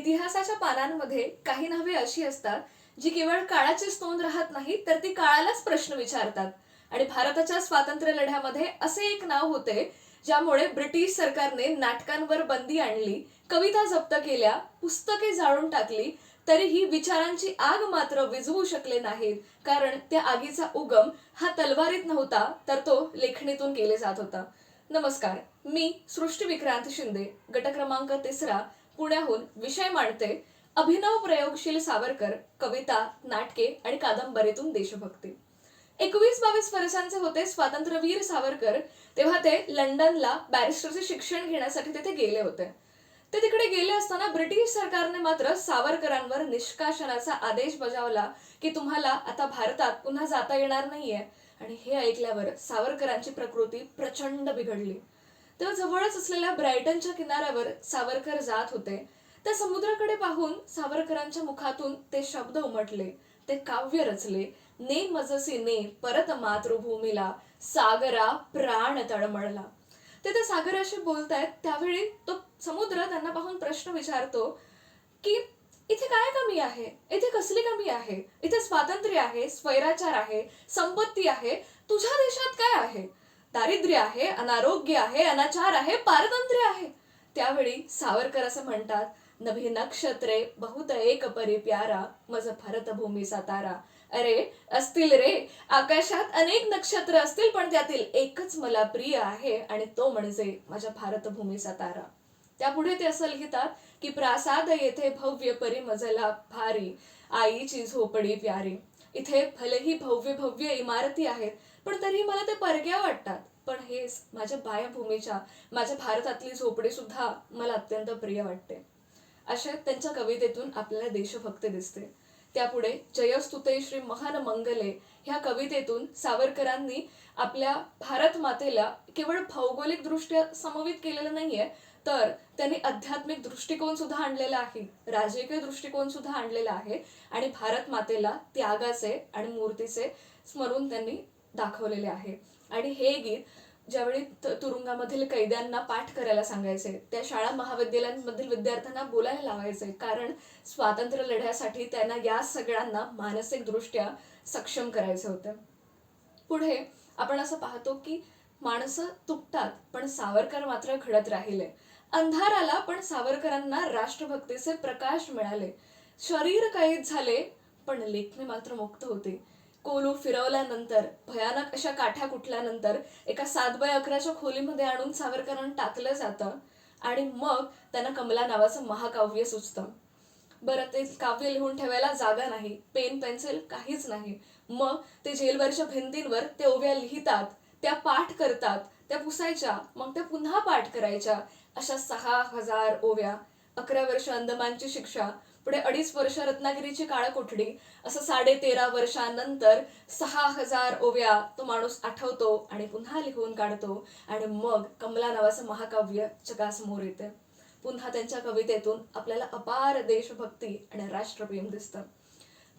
इतिहासाच्या पानांमध्ये काही नावे अशी असतात जी केवळ काळाचीच नोंद राहत नाही, तर ती काळालाच प्रश्न विचारतात. आणि भारताच्या स्वातंत्र्य लढ्यामध्ये असे एक नाव होते ज्यामुळे ब्रिटिश सरकारने नाटकांवर बंदी आणली, कविता जप्त केल्या, पुस्तके जाळून टाकली, तरीही विचारांची आग मात्र विझवू शकले नाहीत. कारण त्या आगीचा उगम हा तलवारीत नव्हता, तर तो लेखणीतून केले जात होता. नमस्कार, मी सृष्टी विक्रांत शिंदे, गट क्रमांक 3, पुण्याहून विषय मांडते अभिनव प्रयोगशील सावरकर, कविता, नाटके आणि कादंबरीतून देशभक्ती. 21-22 वर्षांचे होते स्वातंत्र्यवीर सावरकर तेव्हा ते लंडनला बॅरिस्टरचे शिक्षण घेण्यासाठी तिथे गेले होते. ते तिकडे गेले असताना ब्रिटिश सरकारने मात्र सावरकरांवर निष्काशनाचा आदेश बजावला की तुम्हाला आता भारतात पुन्हा जाता येणार नाहीये. आणि हे ऐकल्यावर सावरकरांची प्रकृती प्रचंड बिघडली. तेव्हा जवळच असलेल्या ब्रायटनच्या किनाऱ्यावर सावरकर जात होते. त्या समुद्राकडे पाहून सावरकरांच्या मुखातून ते शब्द उमटले, ते काव्य रचले. ने मजसी ने परत मातृभूमीला, सागरा प्राण तळमळला. ते त्या सागराशी बोलतायत त्यावेळी तो समुद्र त्यांना पाहून प्रश्न विचारतो की इथे काय कमी आहे, इथे कसली कमी आहे, इथे स्वातंत्र्य आहे, स्वैराचार आहे, संपत्ती आहे, तुझ्या देशात काय आहे? दारिद्र्य आहे, अनारोग्य आहे, अनाचार आहे, पारतंत्र्य आहे. त्यावेळी सावरकर असं म्हणतात, नभी नक्षत्रे बहुत एक परी प्यारा, मज भारत भूमीचा तारा. अरे असतील रे, आकाशात अनेक नक्षत्र असतील, पण त्यातील एकच मला प्रिय आहे आणि तो म्हणजे माझ्या भारतभूमीचा तारा. त्यापुढे ते असं लिहितात की प्रासाद येथे भव्य परी मजला भारी, आईची झोपडी प्यारी. इथे भलेही भव्य भव्य इमारती आहेत, पण तरीही मला ते परक्या वाटतात. पण हेच माझ्या बायभूमीच्या, माझ्या भारतातली झोपडी सुद्धा मला अत्यंत प्रिय वाटते. अशा त्यांच्या कवितेतून आपल्याला देशभक्ती दिसते. त्यापुढे जयस्तुते श्री महान मंगले ह्या कवितेतून सावरकरांनी आपल्या भारत मातेला केवळ भौगोलिक दृष्ट्या समवित केलेलं नाहीये, तर त्यांनी आध्यात्मिक दृष्टिकोन सुद्धा आणलेला आहे, राजकीय दृष्टिकोन सुद्धा आणलेला आहे आणि भारत मातेला त्यागाचे आणि मूर्तीचे स्मरून त्यांनी दाखवलेले आहे. आणि हे गीत ज्यावेळी तुरुंगामधील कैद्यांना पाठ करायला सांगायचे, त्या शाळा महाविद्यालयांमधील विद्यार्थ्यांना बोलायला लावायचे, कारण स्वातंत्र्य लढ्यासाठी त्यांना या सगळ्यांना मानसिक दृष्ट्या सक्षम करायचे होते. पुढे आपण असं पाहतो की माणसं तुटतात, पण सावरकर मात्र घडत राहिले. अंधार आला, पण सावरकरांना राष्ट्रभक्तीचे प्रकाश मिळाले. शरीर कैद झाले, पण लेखणी मात्र मुक्त होते. कोलू फिरवल्यानंतर, भयानक अशा काठ्या कुठल्यानंतर एका 7x11च्या खोलीमध्ये आणून सावरकरांना टाकलं जातं आणि मग त्यांना कमला नावाचं महाकाव्य सुचतं. बरं, ते काव्य लिहून ठेवायला जागा नाही, पेन पेन्सिल काहीच नाही. मग ते जेलवरच्या भिंतींवर ते ओव्या लिहितात, त्या पाठ करतात, त्या पुसायच्या, मग त्या पुन्हा पाठ करायच्या. अशा 6000 ओव्या, 11 वर्ष अंदमानची शिक्षा, पुढे 2.5 वर्ष रत्नागिरीची काळकोठडी, असं 13.5 वर्षांनंतर 6000 ओव्या तो माणूस आठवतो आणि पुन्हा लिहून काढतो. आणि मग कमला नावाचं महाकाव्य जगासमोर येते. पुन्हा त्यांच्या कवितेतून आपल्याला अपार देशभक्ती आणि राष्ट्रप्रेम दिसतं.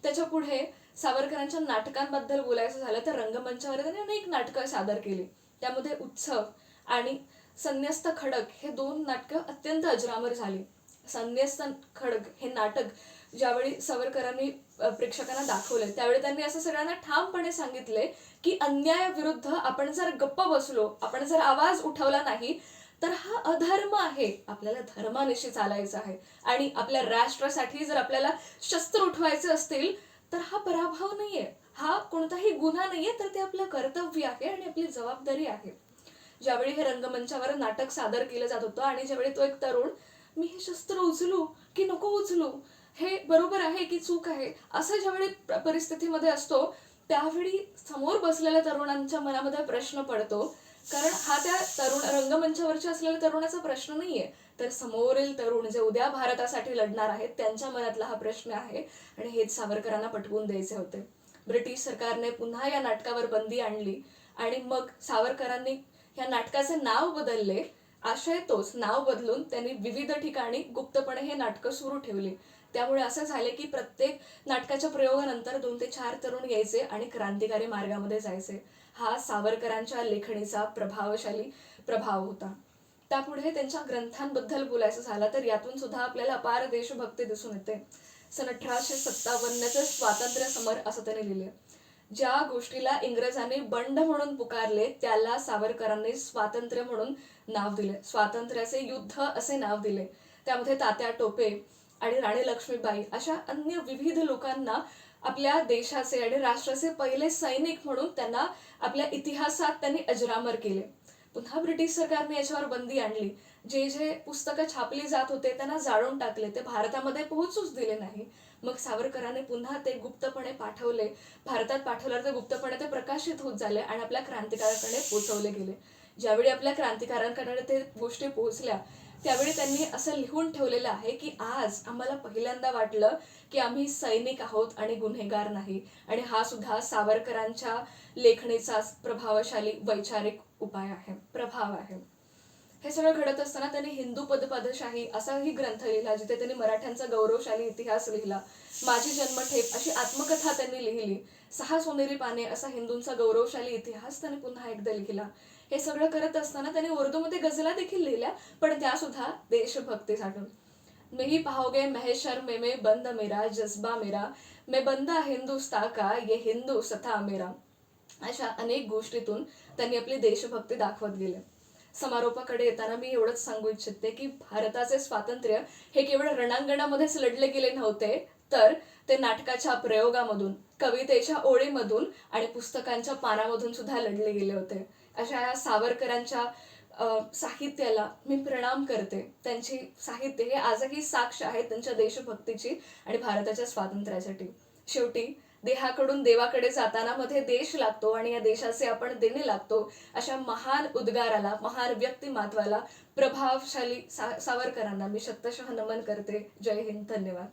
त्याच्या पुढे सावरकरांच्या नाटकांबद्दल बोलायचं झालं तर रंगमंचावर त्यांनी अनेक नाटकं सादर केली. त्यामध्ये उत्सव आणि संन्यस्त खडक हे 2 नाटकं अत्यंत अजरामर झाली. संन्यस्त खडक हे नाटक ज्यावेळी सावरकरांनी प्रेक्षकांना दाखवले, त्यावेळी त्यांनी असं सगळ्यांना ठामपणे सांगितले की अन्यायाविरुद्ध आपण जर गप्प बसलो, आपण जर आवाज उठवला नाही, तर हा अधर्म आहे. आपल्याला धर्मानिशी चालायचं आहे आणि आपल्या राष्ट्रासाठी जर आपल्याला शस्त्र उठवायचे असतील, तर हा पराभव नाहीये, हा कोणताही गुन्हा नाहीये, तर ते आपलं कर्तव्य आहे आणि आपली जबाबदारी आहे. ज्यावेळी हे रंगमंचावर नाटक सादर केलं जात होतं आणि ज्यावेळी तो एक तरुण, मी हे शस्त्र उचलू की नको उचलू, हे बरोबर आहे की चूक आहे, असं ज्यावेळी परिस्थितीमध्ये असतो, त्यावेळी समोर बसलेल्या तरुणांच्या मनामध्ये प्रश्न पडतो. कारण हा त्या रंगमंचावरच्या असलेल्या तरुणाचा प्रश्न नाहीये, तर समोरील तरुण जे उद्या भारतासाठी लढणार आहेत त्यांच्या मनातला हा प्रश्न आहे. आणि हेच सावरकरांना पटवून द्यायचे होते. ब्रिटिश सरकारने पुन्हा या नाटकावर बंदी आणली आणि मग सावरकरांनी या नाटकाचे नाव बदलले. आशय तोच, नाव बदलून त्यांनी विविध ठिकाणी गुप्तपणे हे नाटकं सुरू ठेवली. त्यामुळे असं झाले की प्रत्येक नाटकाच्या प्रयोगानंतर 2 ते 4 तरुण यायचे आणि क्रांतिकारी मार्गामध्ये जायचे. हा सावरकरांच्या लेखणीचा प्रभावशाली प्रभाव होता. त्यापुढे त्यांच्या ग्रंथांबद्दल बोलायचं झालं तर यातून सुद्धा आपल्याला अपार देशभक्ती दिसून येते. सन 1857चे स्वातंत्र्य समर असं त्याने लिहिले. ज्या गोष्टीला इंग्रजांनी बंड म्हणून पुकारले त्याला सावरकरांनी स्वातंत्र्य म्हणून नाव दिले, स्वातंत्र्याचे युद्ध असे नाव दिले. त्यामध्ये तात्या टोपे आणि राणी लक्ष्मीबाई अशा अन्य विविध लोकांना आपल्या देशाचे आणि राष्ट्राचे पहिले सैनिक म्हणून त्यांना आपल्या इतिहासात त्यांनी अजरामर केले. पुन्हा ब्रिटिश सरकारने याच्यावर बंदी आणली. जे जे पुस्तकं छापली जात होते त्यांना जाळून टाकले, ते भारतामध्ये पोहोचूच दिले नाही. मग सावरकरांनी पुन्हा ते गुप्तपणे पाठवले. भारतात पाठवल्यावर ते गुप्तपणे ते प्रकाशित होत झाले आणि आपल्या क्रांतिकारकांकडे पोहोचवले गेले. ज्यावेळी आपल्या क्रांतिकारकांकडे ते गोष्टी पोहोचल्या त्यावेळी त्यांनी असं लिहून ठेवलेलं आहे की आज आम्हाला पहिल्यांदा वाटलं की आम्ही सैनिक आहोत आणि गुन्हेगार नाही. आणि हा सुद्धा सावरकरांच्या लेखणीचा प्रभावशाली वैचारिक उपाय आहे, प्रभाव आहे. हे सगळं घडत असताना त्यांनी हिंदू पदपदशाही असाही ग्रंथ लिहिला, जिथे त्यांनी मराठ्यांचा गौरवशाली इतिहास लिहिला. माझी जन्मठेप अशी आत्मकथा त्यांनी लिहिली. 6 सोनेरी पाने असा हिंदूंचा गौरवशाली इतिहास त्यांनी पुन्हा एकदा लिहिला. हे सगळं करत असताना त्यांनी उर्दूमध्ये गझला देखील लिहिल्या, पण त्या सुद्धा देशभक्तीसाठी. नहीं पाहोगे महशर में बंद मेरा जज्बा मेरा, मैं बंदा हिंदुस्ता का ये हिंदुस्ता मेरा. अशा अनेक गोष्टीतून त्यांनी आपली देशभक्ती दाखवत गेले. समारोपाकडे येताना मी एवढंच सांगू इच्छिते की भारताचे स्वातंत्र्य हे केवळ रणांगणामध्येच लढले गेले नव्हते, तर ते नाटकाच्या प्रयोगामधून, कवितेच्या ओळीमधून आणि पुस्तकांच्या पानामधून सुद्धा लढले गेले होते. अशा या सावरकरांच्या साहित्याला मी प्रणाम करते. त्यांची साहित्य हे आजही साक्ष आहे त्यांच्या देशभक्तीची आणि भारताच्या स्वातंत्र्यासाठी. शेवटी देहाकडून देवाकडे जाताना मध्ये देश लागतो आणि या देशाचे आपण देणे लागतो. अशा महान उद्गाराला, महान व्यक्तिमत्वाला, प्रभावशाली सावरकरांना मी शतशः नमन करते. जय हिंद. धन्यवाद.